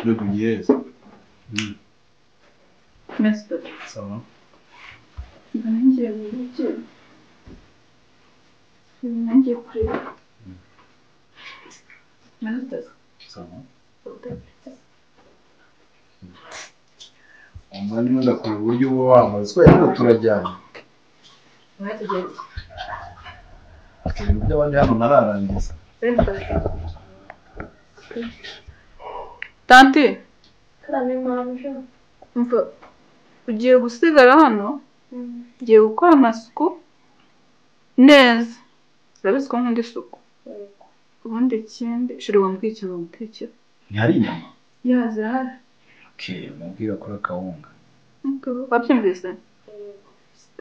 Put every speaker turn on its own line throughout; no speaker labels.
Look, yes.
Mister.
Ça
Nanjye ngiki. Nanjye kureba. Mister.
Ça Umwanya ndakora uburyo uba wamaze twese turajyana.
Mwatugeze.
Ibintu by'abandi hano nararangiza.
Tante.
Karame manje.
Umva ugiye gusigara hano? Ugiye gukora amasuku neza. Urabizi ko nkunda isuku. Ubundi ikindi shira wambwiye ikintu mutekera.
Ntihari inyama?
Yazahari.
Okay, mubwira kuri akawunga.
Wabyumvise?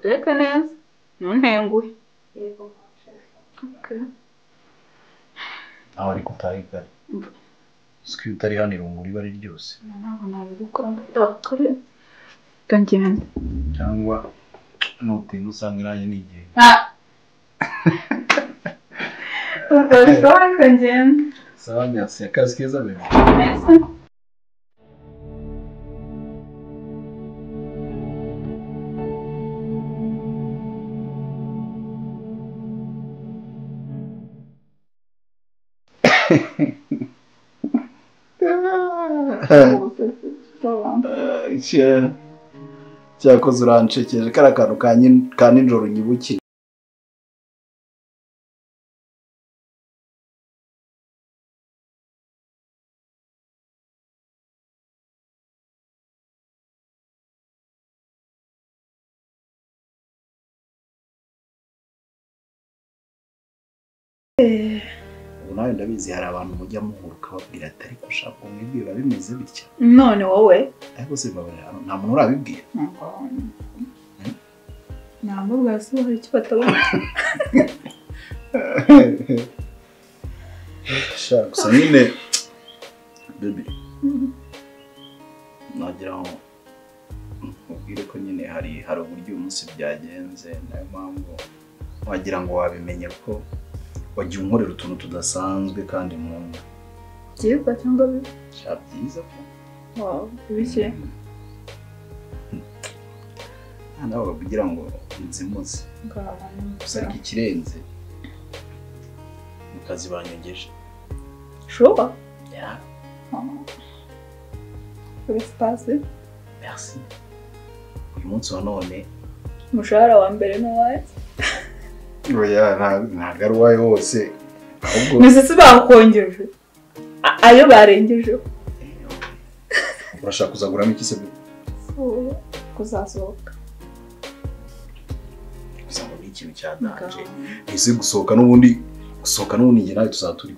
Reka neza. Ntuntenguhe.
Yego.
Okay.
Aho ariko utahigara. Siki utari hano irungu riba ari ryose.
Ntabwo nabikora ndakore. Kangenda.
Cyangwa nutinda usanga nanjye nigiye.
Sawa kangenda.
Sawa, merci. Akazi keza bebe.
Merci.
Cyakoze urancekeje kari akantu ka nijoro nyibukiye. Nawe ndabizi hari abantu mujya muhuruka babwira ati ariko ushaka umwibwira bimeze bitya.
None wowe
Ariko se babara nta muntu urabibwira.
Ntabwo bwase hari icyo batabona.
Shaka gusa nyine baby. Nagira ngo mubwire ko nyine hari uburyo umunsi byagenze nayo mpamvu wagira ngo wabimenye ko wagiye unkorera utuntu tudasanzwe kandi nkunda.
Byiza cyangwa bibi?
Byiza pe.
Wow, bibishye.
Nawe kugira ngo nzimuze. Gusa ariko ikirenze mu kazi banyogeje.
Sure?
Yeah.
Ubispaze?
Merci. Uyu munsi wa none
umushahara wa mbere n'uwaye?
Oya ntabwo ari uwawe wose. Ahubwo
Nise bakongeje. Ayo barengeje.
Urashaka kuzaguramo iki se?
Kuzasohoka.
Gusa ngo ikintu cyadanje. Ese gusohoka n'ubundi njye nawe tuzaturi.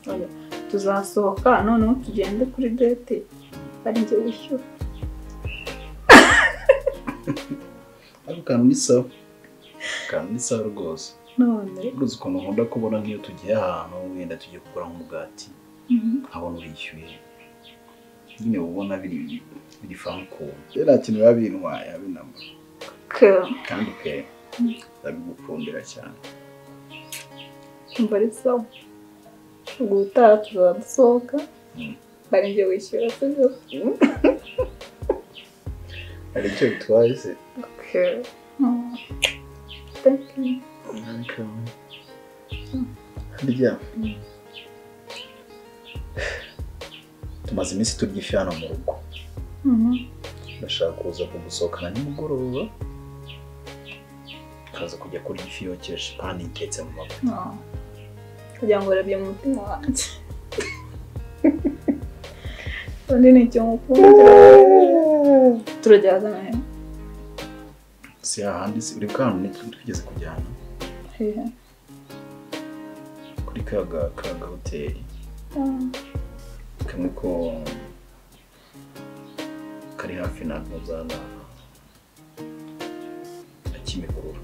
Tuzasohoka noneho tugende kuri date. Ari njye wishyura.
Ariko kantu ni sawa. Kantu ni sawa rwose.
None
uruzi ukuntu nkunda kubona nk'iyo tugiye ahantu wenda tugiye kugura nk'umugati. Nkabona urishyuye. Nyine ubona biri fanko. Rero kintu biba bintwaye abinama. Kandi pe ndabigukundira cyane.
Umva ari sawa. Ubwo utaha tuzasohoka. Bari njye wishyura sibyo?
Hari icyo bitwaye se?
Okay. Thank you.
Harya tumaze iminsi turya ifi hano mu rugo. Ndashaka kuza kugusohokana nimugoroba kaza kujya kurya ifi yokeje kandi itetse mu mavuta.
Kugira ngo urabye mu mutima wanjye. Undi ni icyo mukundira. Turajyaza nawe.
Si ahandi si uri kandi tugeze kujyana.
Hehe.
Kuri kaga hoteli. Kamwe ko kari hafi na Mpuzana Kimihurura.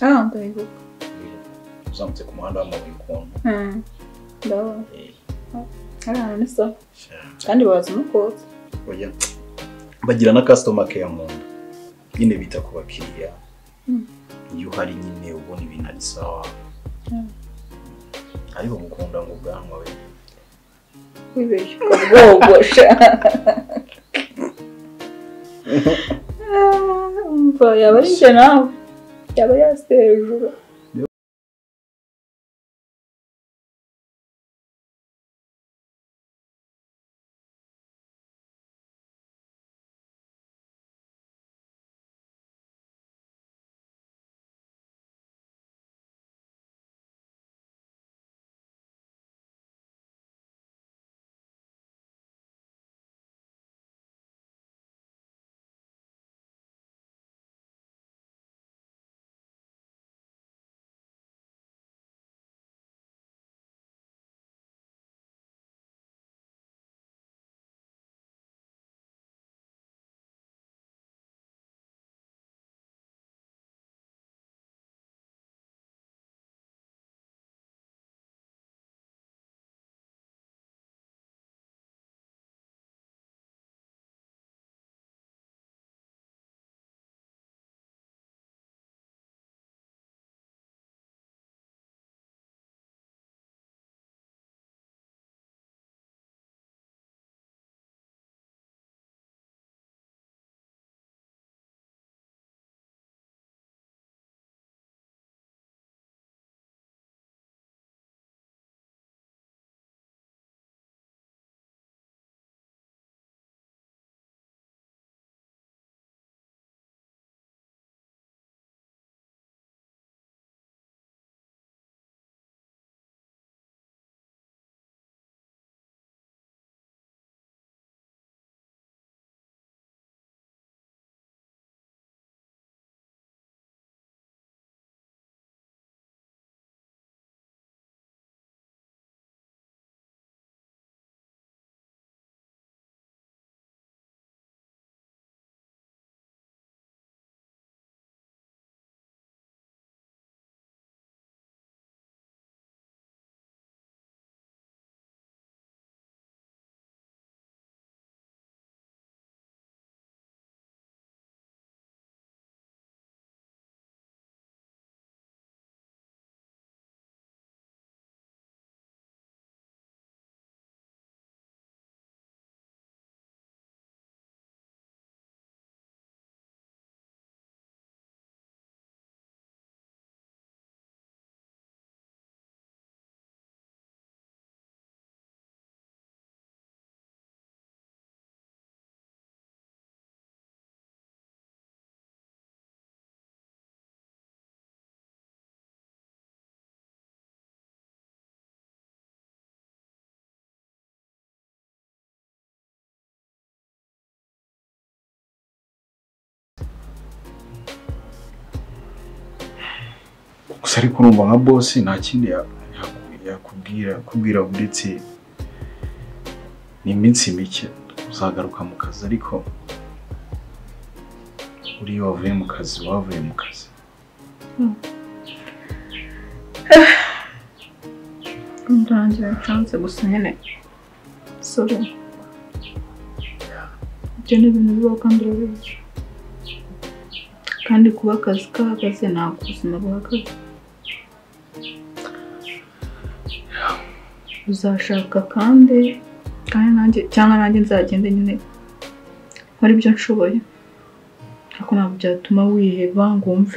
Ndahibuka.
Uzamutse ku muhanda w'amabuye ukuntu.
Ndabona. Ni sawa. Kandi bazi no koza.
Oya. Bagira na customer care mu nda. Nyine bita ku bakiriya. Iyo hari nyine ubona ibintu ari sawa. Ariko mukunda ngo bwanwa we.
wibeshye ukabwogosha umva yaba ari njye nawe yaba yasiteye hejuru
gusa ariko urumva nka boss nta kindi yakubwira uretse ni iminsi mike uzagaruka mu kazi ariko uri wavuye mu kazi wavuye mu kazi
ndangiye chance gusa nyine sorry ibyo ni ibintu bibaho kandi urabizi kandi kuba akazi kahagaze ntabwo ubuzima buhagaze uzashaka kandi nanjye cyangwa nanjye nzagende nyine nkora ibyo nshoboye ariko ntabwo byatuma wiheba ngo wumve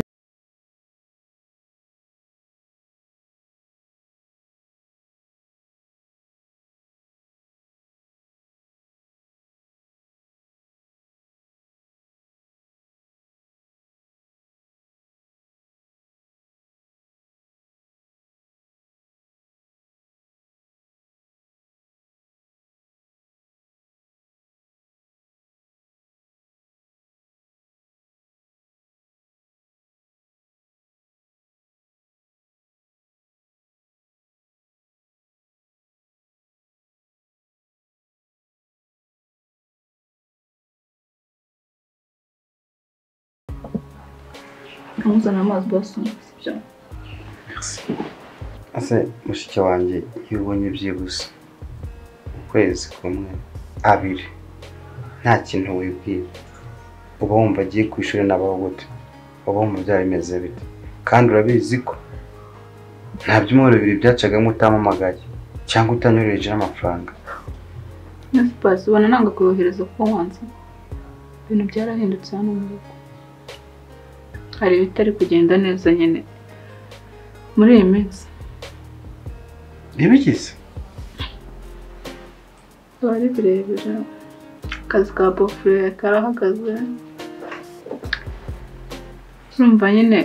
kamuzana amazi boss sibyo
merci
ase mushiki wanjye iyo ubonye byibuse ukwezi kumwe abiri nta kintu wibwira uba wumva agiye ku ishuri n'abaho gute uba wumva byari bimeze bite kandi urabizi ko nta byumweru bibiri byacagamo utamamagaye cyangwa utanyohereje n'amafaranga
Pasi ubona nanga kuyohereza ko wanze. Ibintu byarahindutse hano mu rugo. Hari ibitari kugenda neza nyine. Muri iyi minsi.
Nibigize?
Bari birebera. Akazi ka bofure karahagaze. Urumva nyine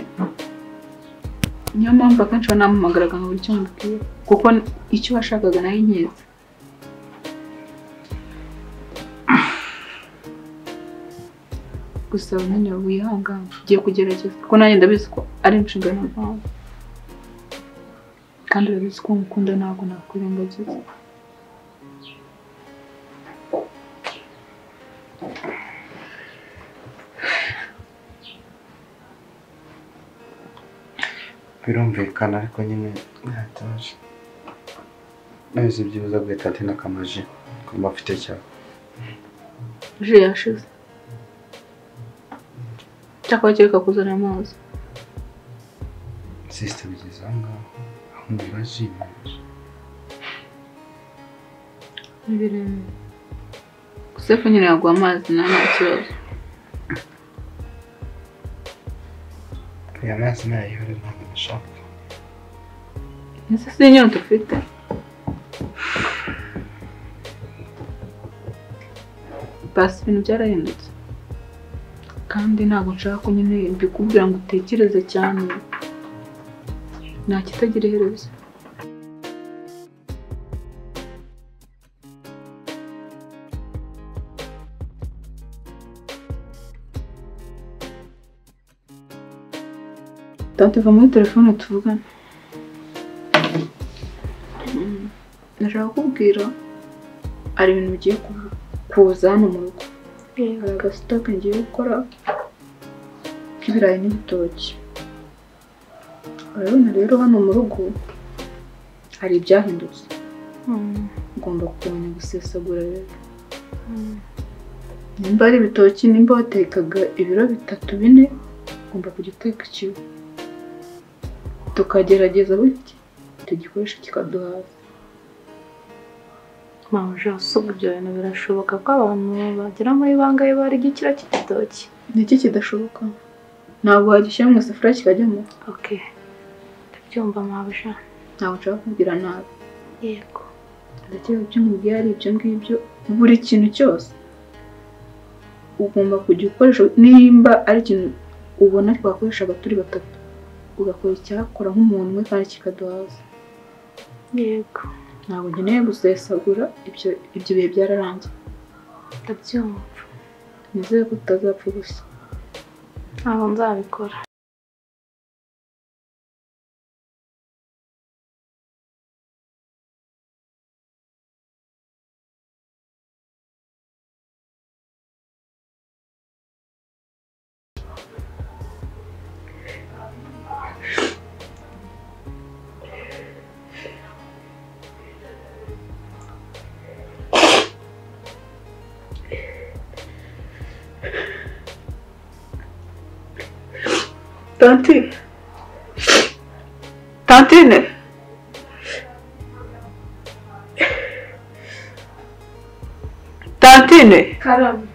niyo mpamvu akenshi banamuhamagaraga ngo icyo mubwira kuko icyo washakaga nayo nkiza. Gusa nyine wihangane ugiye kugerageza kuko nanjye ndabizi ko ari inshingano zawe kandi urabizi ko ngukunda ntabwo nakwirengagiza.
Birumvikana ariko nyine ntataje. Nabizi byibuza guhita ati n'akamaji kumva afite cyane.
Je yashize. Cyakora kereka kuzana amazi.
Sister bigeze aho ngaho aho ndabajimaje.
Biremeye. Gusa ko nyine yaguha amazi nta kibazo.
Aya mazi nayihore ntabwo nashaka.
Ese si inyota ufite? Basi ibintu byarahindutse. Kandi ntabwo nshaka ko nyine mbikubwira ngo utekereze cyane. Nta kitagira iherezo. Tante va muri telefone tuvugana. Nashaka kukubwira ari ibintu bigiye kuza hano mu rugo. Hari agasitoke ngiye gukora k'ibirayi n'ibitoki. Urabona rero hano mu rugo hari ibyahindutse. Ugomba kumenya gusesagura rero. Nimba ari ibitoki nimba watekaga ibiro 3-4 ugomba kujya uteka ikibo. Tukagerageza buke tugikoresha kikaduhaza.
Mama jasubu byo bintu birashoboka ko abantu bagira muri bangaye bari gikira cy'igitoki.
Niki kidashoboka? Ntabwo wagishyira mu isafuriya kikajyamo.
Okay. Ndabyumva mabusha.
Ntabwo nshaka kubwira nabi.
Yego.
Ndakeka ibyo nkubwiye ari ibyo ngibyo buri kintu cyose. Ugomba kujya ukoresha nimba ari ikintu ubona twakoreshaga turi batatu. Ugakora icyakora nk'umuntu umwe kandi kikaduhaza.
Yego.
Ntabwo nkeneye gusesagura ibyo bihe byararangiye.
Ndabyumva.
Nizeye ko utazapfa gusa.
Ntabwo nzabikora.
Tantine. Tantine.
Karame.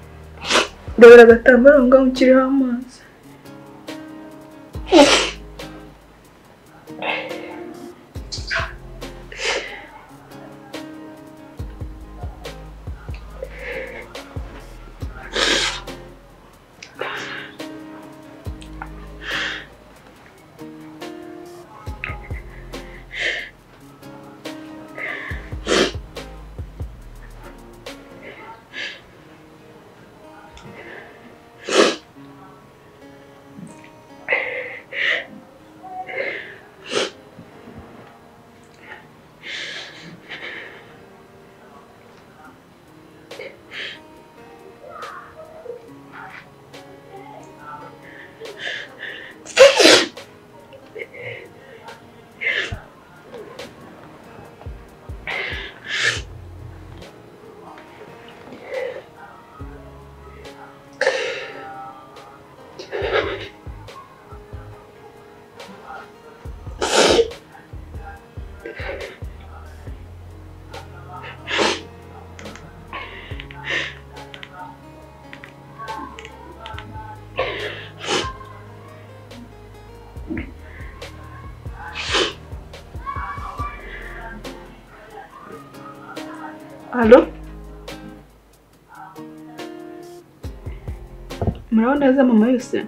Ndabira agatambaro ngaho ukiriho amazi. Allo? Muraho neza mama yose?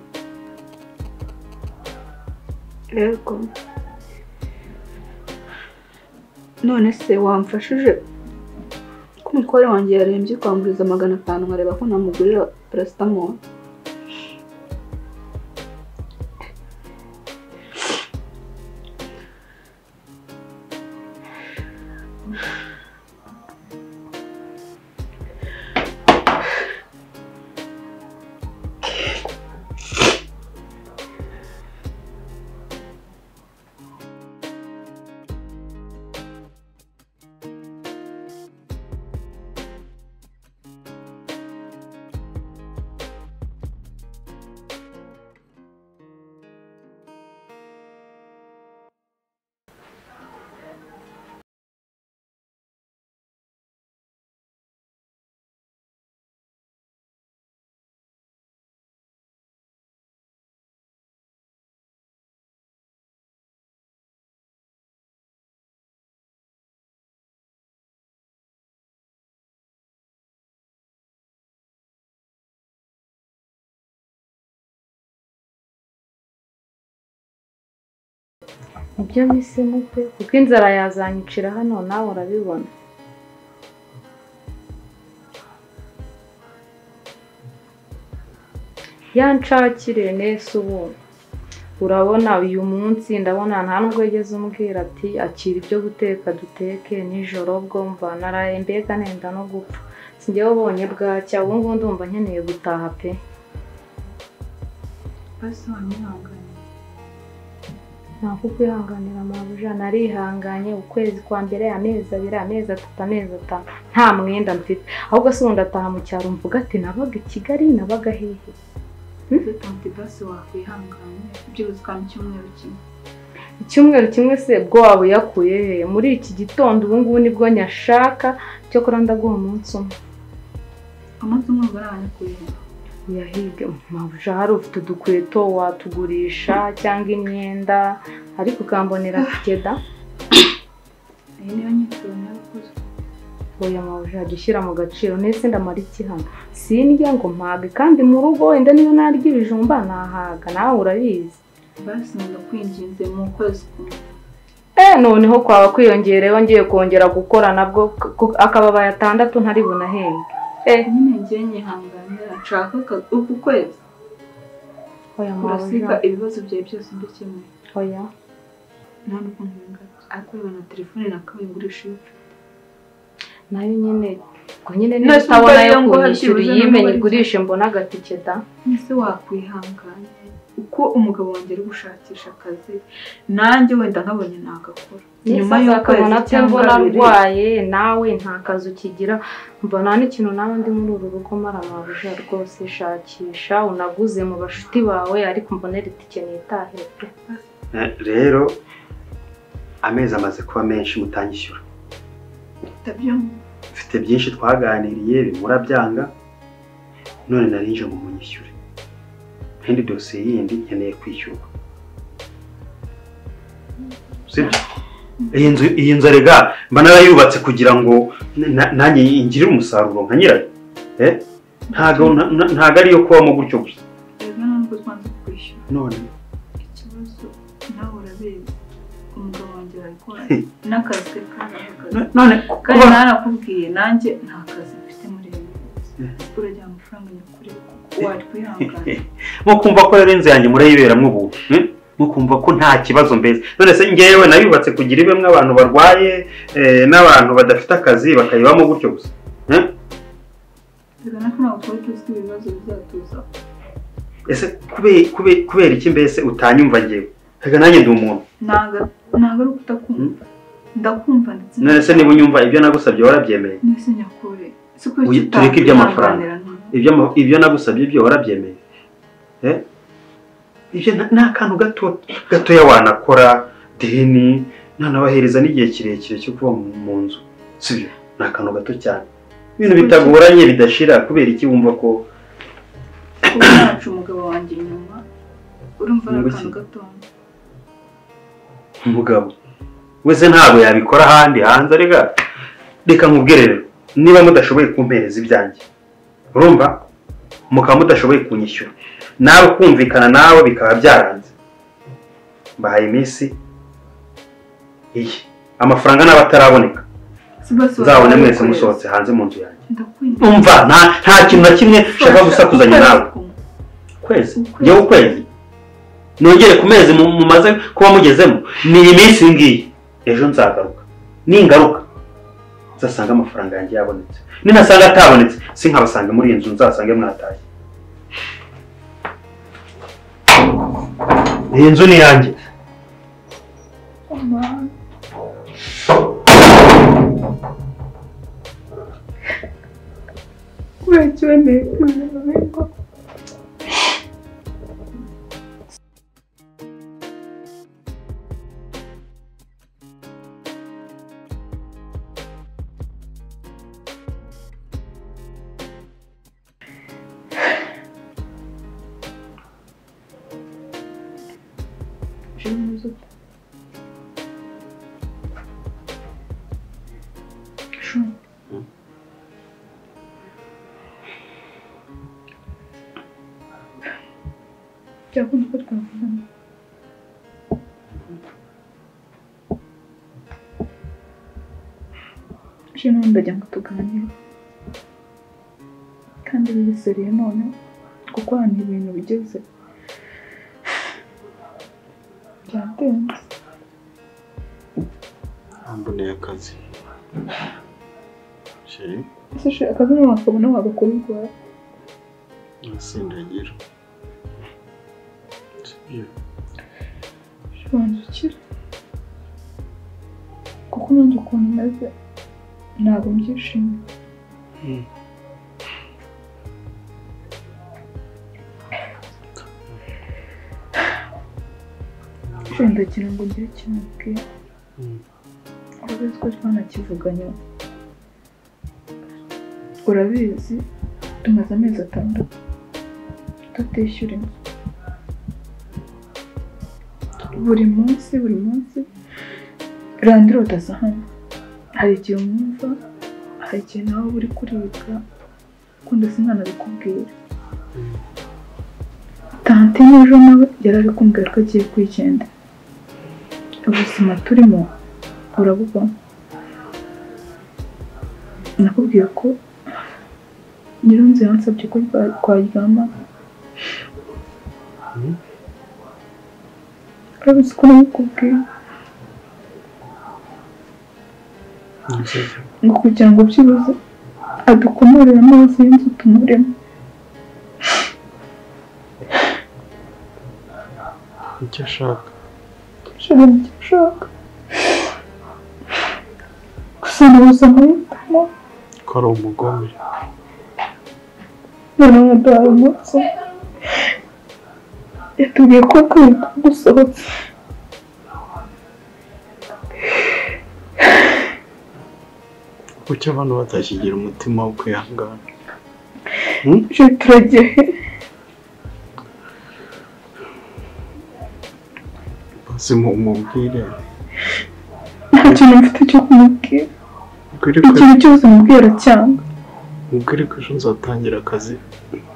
Yego. None se wamfashije ko umutware wanjye yarembye kwamburiza 500 nkareba ko namugurira paracetamol.
Ibyo misemo pe kuko inzara yazanyicira hano nawe urabibona. Yanshakire nese ubu urabona uyu munsi ndabona nta nubwo yigeze umbwira ati akira ibyo guteka duteke nijoro bwo mva naraye mbega nenda no gupfa singewe ubonye bwacya ubu ngubu ndumva nkeneye gutaha pe.
Basi wanyihanganye.
Nako kwihanganira mabuja narihanganye ukwezi kwa mbere amezi 2 amezi 3 amezi 5 nta mwenda mfite ahubwo se ndataha mu cyaro mvuga ati nabaga i Kigali nabaga hehe.
Tanti basi wakwihanganye byose kandi
icyumweru kimwe se bwo wabo yakuye he muri iki gitondo ubu ngubu nibwo nyashaka cyo kora ndaguha umunsi umwe.
Umunsi umwe barabanyakuye
yahiga mabuja hari ufite udukweto watugurisha cyangwa imyenda ariko ukambonera tikeda.
Iyi niyo nyitoro nakoze.
Oya mabuja gishyira mu gaciro nese ndamara iki hano sindya ngo mpage kandi mu rugo wenda niyo narya ibijumba nahaga nawe urabizi.
Basi ndakwinginze mu kwezi kumwe.
Noneho kwaba kwiyongerewe ngiye kongera gukora nabwo akababa ya 6 ntari bunahenge.
Nyine ngiye nyihanganira nshaka uku kwezi.
Oya
murasika ibibazo byawe byose ndekemwe.
Oya
nta n'ukuntu ngata akorera na telefone nakabingurisha
nayo nyine ko nyine ntabona yo kwishyura yimenye gurishe mbona agatike da.
Ese wakwihanganye uko umugabo wanjye ari gushakisha akazi nanjye wenda nkabonye nagakora
nyuma y'uko mbona arwaye nawe nta kazi ukigira mbona n'ikintu nawe ndi muri uru rugo mara mabuja rwose shakisha unaguze mu bashuti bawe ariko mbonera itike nitahe.
Rero amezi amaze kuba menshi mutanyishyura. Mfite byinshi twaganiriye bimura byanga none narinje mu munyishyure kandi dosiye yindi nkeneye kwishyurwa. Iyi nzu rega mba narayubatse kugira ngo nanjye ingire umusaruro nka nyirayo. Ntago ariyo kubamo gutyo gusa. None
ikibazo nawe urabizi umugabo wanjye arikora n'akazi ke
none
kandi narakubwiye nanjye nta kazi mfite muri iyi urajya amafaranga nyakuri wari kwihangana
mukumva ko rero inzu yanjye murayiberamwe ubu mukumva ko nta kibazo mbese none se ngewe nayubatse kugira ibemwe abantu barwaye n'abantu badafite akazi bakayibamo gutyo gusa.
Bigana ko nawe twari tuzi ibibazo bizatuza.
Ese kubera iki mbese utanyumva ngewe rega nanjye ndi umuntu
ntago ari ukutakumva ndakumva ndetse
none se niba unyumva ibyo nagusabye warabyemeye.
Nese nyakure
tureke iby'amafaranga ibyo nagusabye ibyo warabyemeye. Ibyo ni akantu gatoya wanakora deni nanabahereza n'igihe kirekire cyo kuba mu nzu sibyo ni akantu gato cyane ibintu bitagoranye bidashira kubera iki wumva ko
uwacu umugabo wanjye inyuma urumva akantu gato
umugabo wese ntabwo yabikora ahandi hanze reka nkubwire rero niba mudashoboye kumpereza ibyanjye urumva mukaba mudashoboye kunyishyura nawe kumvikana nawe bikaba byaranze mbahaye iminsi iyi amafaranga n'aba ataraboneka nzabone mwese musohotse hanze mu nzu yanjye umva nta kintu na kimwe ushaka gusakuzanya nawe kwezi njyewe ukwezi nongere ku mezi mumaze kuba mugezemo ni iminsi ngiyi ejo nzagaruka ningaruka nzasanga amafaranga yanjye yabonetse ninasanga atabonetse sinkabasanga muri iyi nzu nzasange mwatashye iyi nzu ni yanjye
Byakunda ko twavugana. Jeno ndajya ngo tuganire. Kandi bigiseriye none kuko hano ibintu bigeze. Byatenze.
Amboneye akazi. Sheri?
Ese akazi ni wakabona wagakora urwaye.
Sindagira.
Shwanjukira. Kuko nanjye ukuntu meze ntabwo mbyishimiye. Ndagira ngo ngire ikintu mbwira. Urabizi ko twanakivuganye. Urabizi tumaze amezi 6 tutishyura inzu. Buri munsi Randiro utaza hano. Hari igihe umwumva, hari igihe nawe uri kuribwa, kundi sinanabikubwira. Tante n'ejo nawe yarari kumbwira ko agiye kwigenda. Ubuzima turimo urabubona. Nakubwiye ko Nyirunze yansabye ko twaryama. Urabizi ko nabikubwiye. Ngo kugira ngo byibuze adukomorere amazi y'inzu tumuremo.
Icyo ashaka.
Gusa nabuze amahitamo.
Ko ari umugome.
None waduhaye umunsi. Yatubwiye ko gusohotse.
Kuki abantu batashyigira umutima wo kwihangana?
Turagiye.
Basi mumubwire.
Nta kintu mfite cyo kumubwira. Ikintu cyose mubwira cyangwa.
Mubwire ko ejo nzatangira akazi.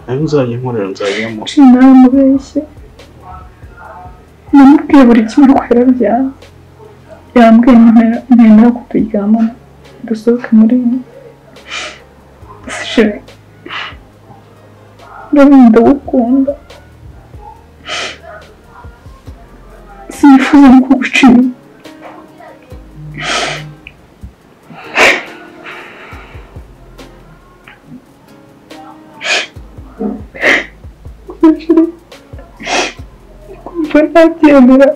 Ayo nzajya nkorera nzajyamo.
Sinamubeshye. Namubwiye buri kimwe uko yarabyaye. Yambwiye ntemera ko turyamana. Dusohoke muri iyi. Sije. Ndagukunda. Sinifuza kuguca inyuma. Kumva ntabyemera.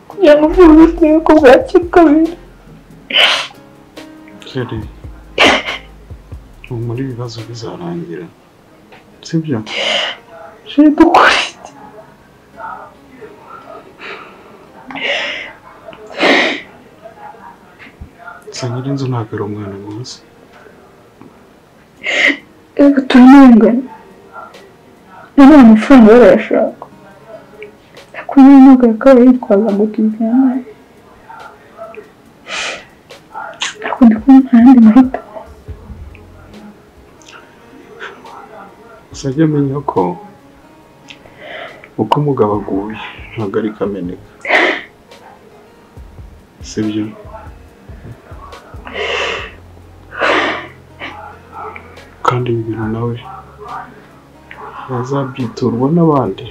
Kugira ngo uvuze yuko bwakira kabiri.
Sheri. Muri ibibazo bizarangira. Sibyo?
Sheri dukora iki?
Nyir'inzu ntabwo ari umwana mwiza.
Turarengana. Nta amafaranga barayashaka. kuri ntabwo akaba yitwaza ngo tujyane ariko ndi kumva nta yandi mahitamo.
Uzajya umenya ko uko umugabo aguye ntabwo ari kameneka, sibyo? Kandi ibi bintu nawe yazabyiturwa n'abandi.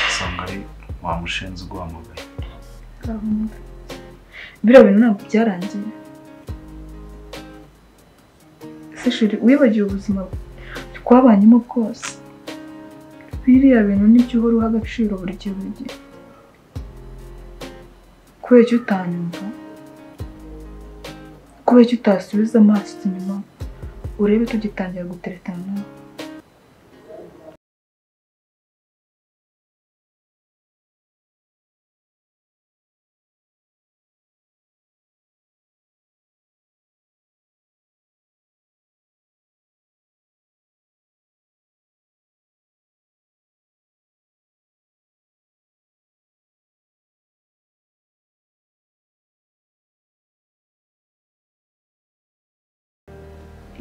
usanga ari wa mushenzi uguhamagaye.
Biriya bintu ntabwo byarangiye. Ese shuri wibagiwe ubuzima twabanyemo bwose. Biriya bintu nibyo uhora uha agaciro buri gihe buri gihe. Kubera icyo utanyumva, kubera icyo utasubiza amaso inyuma, urebe tugitangira guteretana nawe.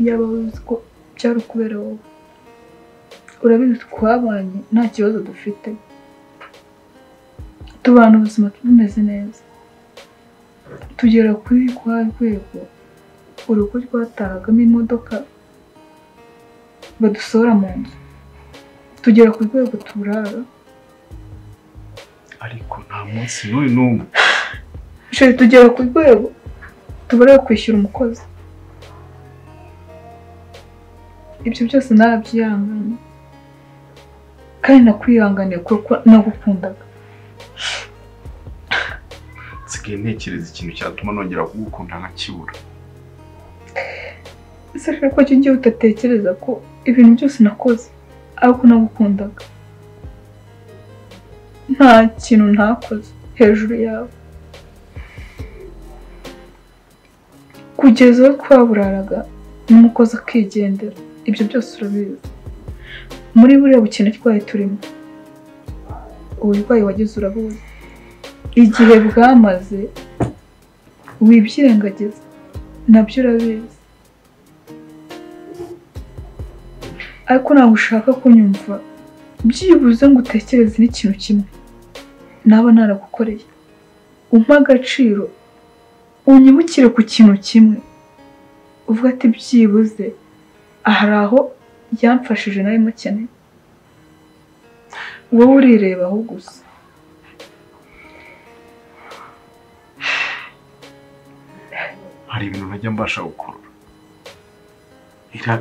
yaba uzi ko byari ukubera wowe. Urabizi twabanye nta kibazo dufite, tubana ubuzima tumeze neza, tugera kuri kwa rwego urugo rwatahagamo imodoka badusohora mu nzu, tugera ku rwego turara.
ariko nta munsi n'umwe
Sheri, tugera ku rwego tubura kwishyura umukozi. Ibyo byose narabyihanganye kandi nakwihanganiye kuko nagukundaga.
nsigaye ntekereza ikintu cyatuma nongera kugukunda nkakibura.
Ese ko ugiye utatekereza ko ibintu byose nakoze ariko nagukundaga? Nta kintu ntakoze hejuru yawe. Kugeza aho twaburaraga n'umukozi akigendera, ibyo byose urabizi. Muri buriya bukene twari turimo, uburwayi wagize urabuzi, igihe bwamaze wibyirengagiza nabyo urabizi. Ariko ntabwo ushaka kunyumva, byibuze ngo utekereze n'ikintu kimwe naba naragukoreye, umpa agaciro, unyibukire ku kintu kimwe, uvuga ati byibuze hari aho yamfashije nawe mukeneye. Wowe urirebaho gusa.
hari ibintu ntajya mbasha gukurura.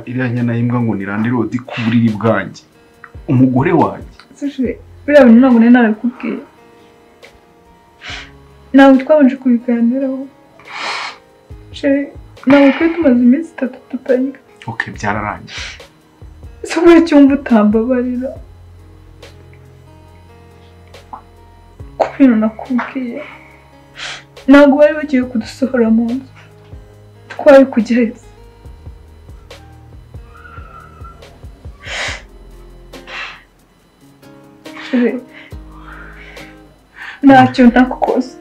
Iriya nyana y'imbwa ngo nirande rodi ku buriri bwanjye, umugore wanjye.
Biriya bintu ntabwo nari narabikubwiye, ntabwo twabanje kubiganiraho. Ntabwo twari tumaze iminsi 3 tutanywa.
Okay, byararangiye.
Ese kubera cyumva utambabarira ku bintu nakubwiye? Ntabwo bari bagiye kudusohora mu nzu, twari kugeza. Ntacyo ntakoze.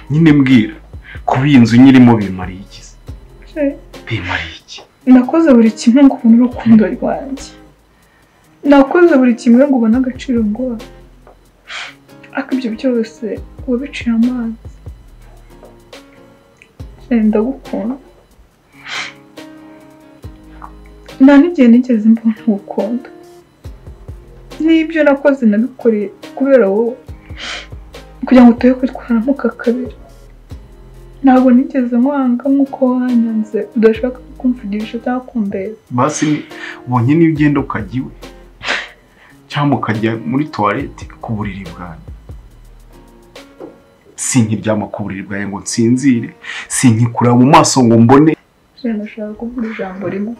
Nyine mbwira, kuba iyi nzu nyirimo bimariye iki? Bimariye iki?
Nakoze buri kimwe ngo ubone urukundo rwanjye, nakoze buri kimwe ngo ubone agaciro ngo ariko ibyo byose wabiciye amazi. Ndagukunda, nta n'igihe nigeze mbona ugukunda. N'ibyo nakoze nabikoreye kubera wowe, kugira ngo tuye kwitwaramo kakabiri. Ntabwo nigeze nkwanga nk'uko wanyanze udashaka kumvugisha cyangwa kumbera.
Basi ubonye niba ugenda ukajya iwe cyangwa ukajya muri toilette ku buriri bwanjye, sinkiryama ku buriri bwanjye ngo nsinzire, sinkikureba mu maso ngo mbone.
Nashaka kuvuga ijambo rimwe.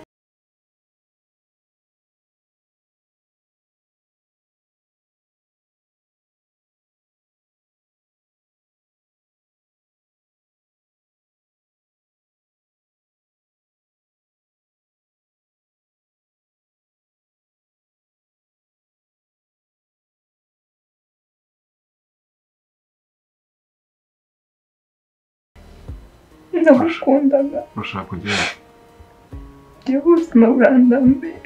Ndagukundaga.
Urashaka kujyayo?
Njye ubuzima burandambiye,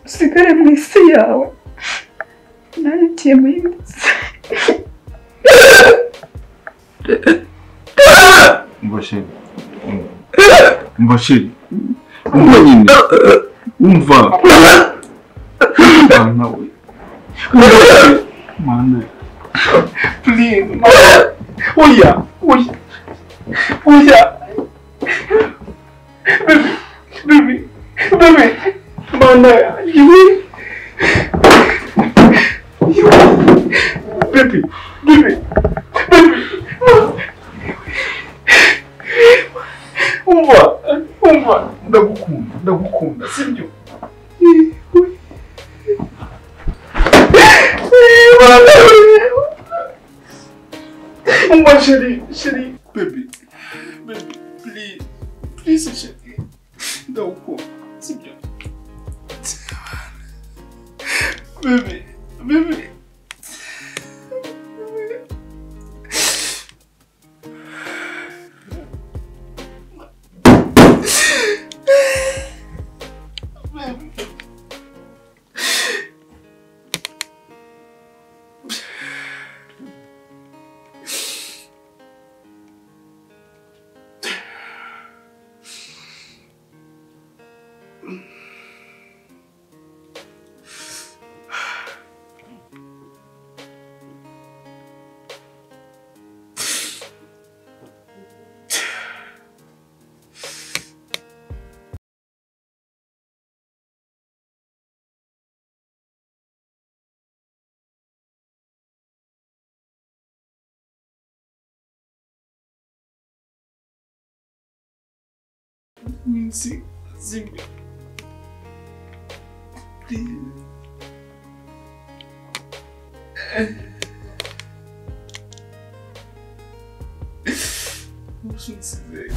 usigare mu isi yawe, nanjye ngiye mu yindi si.
Umva sheri, umva nyine, umva. Mana we, mana, please, mana, oya. Baby, mana, baby, umva, ndagukunda, sibyo? Umva sheri, baby, please, sheri, ndagukunda, sibyo? Baby. Minsi zimwe. Muszę ci zejść.